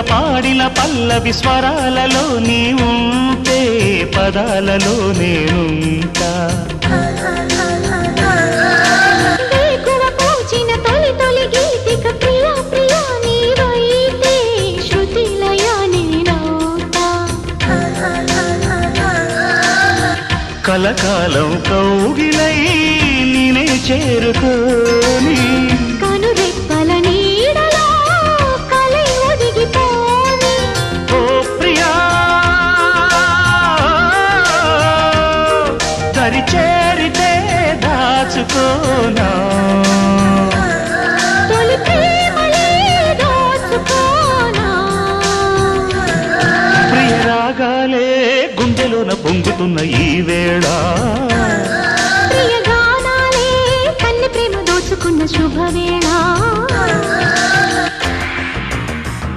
పాడిన పల్లవి స్వరాలలో నీ ఉంటే పదాలలో నేనుంటా కలకాలం కౌగిలై నేనే చేరుకోని కనురెప్పల నీడలో కలై ఒదిగిపోని ఓ ప్రియా దరి చేరితే దాచుకోనా తొలి ప్రేమలే దోచుకోనా ప్రియ రాగాలే గుండెలోన పొంగుతున్న ఈ వేళ ప్రియ గానాలే కన్నె ప్రేమ దోచుకున్న శుభవేళ